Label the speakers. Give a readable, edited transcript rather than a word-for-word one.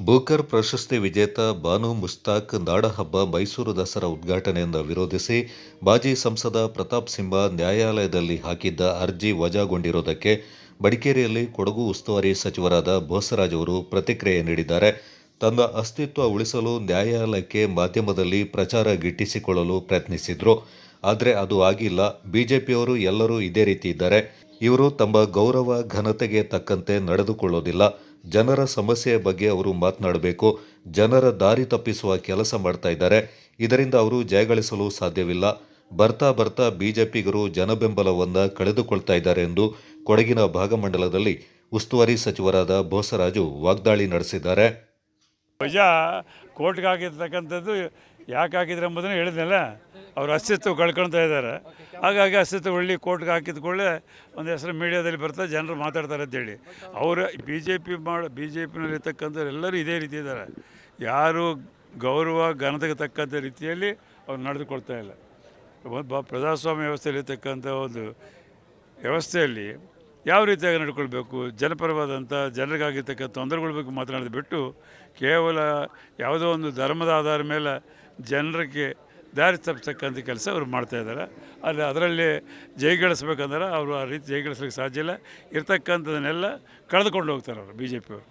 Speaker 1: Booker ಪ್ರಶಸ್ತಿ ವಿಜೇತ ಬಾನು ಮುಸ್ತಾಕ್ ನಾಡಹಬ್ಬ ಮೈಸೂರು ದಸರಾ ಉದ್ಘಾಟನೆಯನ್ನು ವಿರೋಧಿಸಿ ಮಾಜಿ ಸಂಸದ ಪ್ರತಾಪ್ ಸಿಂಹ ನ್ಯಾಯಾಲಯದಲ್ಲಿ ಹಾಕಿದ್ದ ಅರ್ಜಿ ವಜಾಗೊಂಡಿರುವುದಕ್ಕೆ ಮಡಿಕೇರಿಯಲ್ಲಿ ಕೊಡಗು ಉಸ್ತುವಾರಿ ಸಚಿವರಾದ ಬೋಸರಾಜ್ ಅವರು ಪ್ರತಿಕ್ರಿಯೆ ನೀಡಿದ್ದಾರೆ. ತನ್ನ ಅಸ್ತಿತ್ವ ಉಳಿಸಲು ನ್ಯಾಯಾಲಯಕ್ಕೆ ಮಾಧ್ಯಮದಲ್ಲಿ ಪ್ರಚಾರ ಗಿಟ್ಟಿಸಿಕೊಳ್ಳಲು ಪ್ರಯತ್ನಿಸಿದ್ರು. ಆದರೆ ಅದು ಆಗಿಲ್ಲ. ಬಿಜೆಪಿಯವರು ಎಲ್ಲರೂ ಇದೇ ರೀತಿ ಇದ್ದಾರೆ. ಇವರು ತಮ್ಮ ಗೌರವ ಘನತೆಗೆ ತಕ್ಕಂತೆ ನಡೆದುಕೊಳ್ಳೋದಿಲ್ಲ. ಜನರ ಸಮಸ್ಯೆಯ ಬಗ್ಗೆ ಅವರು ಮಾತನಾಡಬೇಕು. ಜನರ ದಾರಿ ತಪ್ಪಿಸುವ ಕೆಲಸ ಮಾಡ್ತಾ ಇದ್ದಾರೆ. ಇದರಿಂದ ಅವರು ಜಯಗಳಿಸಲು ಸಾಧ್ಯವಿಲ್ಲ. ಬರ್ತಾ ಬರ್ತಾ ಬಿಜೆಪಿಗರು ಜನಬೆಂಬಲವನ್ನು ಕಳೆದುಕೊಳ್ತಾ ಇದ್ದಾರೆ ಎಂದು ಕೊಡಗಿನ ಭಾಗಮಂಡಲದಲ್ಲಿ ಉಸ್ತುವಾರಿ ಸಚಿವರಾದ ಬೋಸರಾಜು ವಾಗ್ದಾಳಿ ನಡೆಸಿದ್ದಾರೆ.
Speaker 2: ವಜಾ ಕೋರ್ಟ್ಗೆ ಹಾಕಿರ್ತಕ್ಕಂಥದ್ದು ಯಾಕೆ ಹಾಕಿದ್ರೆ ಎಂಬುದನ್ನು ಹೇಳಿದ್ನಲ್ಲ. ಅವ್ರ ಅಸ್ತಿತ್ವ ಕಳ್ಕೊಳ್ತಾ ಇದ್ದಾರೆ. ಹಾಗಾಗಿ ಅಸ್ತಿತ್ವ ಒಳ್ಳೆ ಕೋರ್ಟ್ಗೆ ಹಾಕಿದ ಕೂಡಲೇ ಒಂದು ಹೆಸರು ಮೀಡಿಯಾದಲ್ಲಿ ಬರ್ತಾರೆ, ಜನರು ಮಾತಾಡ್ತಾರೆ ಅಂತೇಳಿ. ಅವರು ಬಿ ಜೆ ಪಿನಲ್ಲಿರ್ತಕ್ಕಂಥವ್ರು ಎಲ್ಲರೂ ಇದೇ ರೀತಿ ಇದ್ದಾರೆ. ಯಾರು ಗೌರವ ಘನತೆಗೆ ತಕ್ಕಂಥ ರೀತಿಯಲ್ಲಿ ಅವ್ರು ನಡೆದುಕೊಳ್ತಾ ಇಲ್ಲ. ಪ್ರಜಾಸ್ವಾಮ್ಯ ವ್ಯವಸ್ಥೆಯಲ್ಲಿರ್ತಕ್ಕಂಥ ಒಂದು ವ್ಯವಸ್ಥೆಯಲ್ಲಿ ಯಾವ ರೀತಿಯಾಗಿ ನಡ್ಕೊಳ್ಬೇಕು, ಜನಪರವಾದಂಥ ಜನರಿಗಾಗಿರ್ತಕ್ಕಂಥ ತೊಂದರೆಗಳ ಬಗ್ಗೆ ಮಾತನಾಡೋದು ಬಿಟ್ಟು ಕೇವಲ ಯಾವುದೋ ಒಂದು ಧರ್ಮದ ಆಧಾರ ಮೇಲೆ ಜನರಿಗೆ ದಾರಿ ತಪ್ಪಿಸ್ತಕ್ಕಂಥ ಕೆಲಸ ಅವರು ಮಾಡ್ತಾಯಿದ್ದಾರೆ. ಅದರಲ್ಲಿ ಜೈಗಳಿಸ್ಬೇಕಂದ್ರೆ ಅವರು ಆ ರೀತಿ ಜೈಗಳಿಸ್ಲಿಕ್ಕೆ ಸಾಧ್ಯ ಇಲ್ಲ. ಇರ್ತಕ್ಕಂಥದನ್ನೆಲ್ಲ ಕಳೆದುಕೊಂಡು ಹೋಗ್ತಾರೆ ಅವರು, ಬಿ ಜೆ ಪಿಯವರು.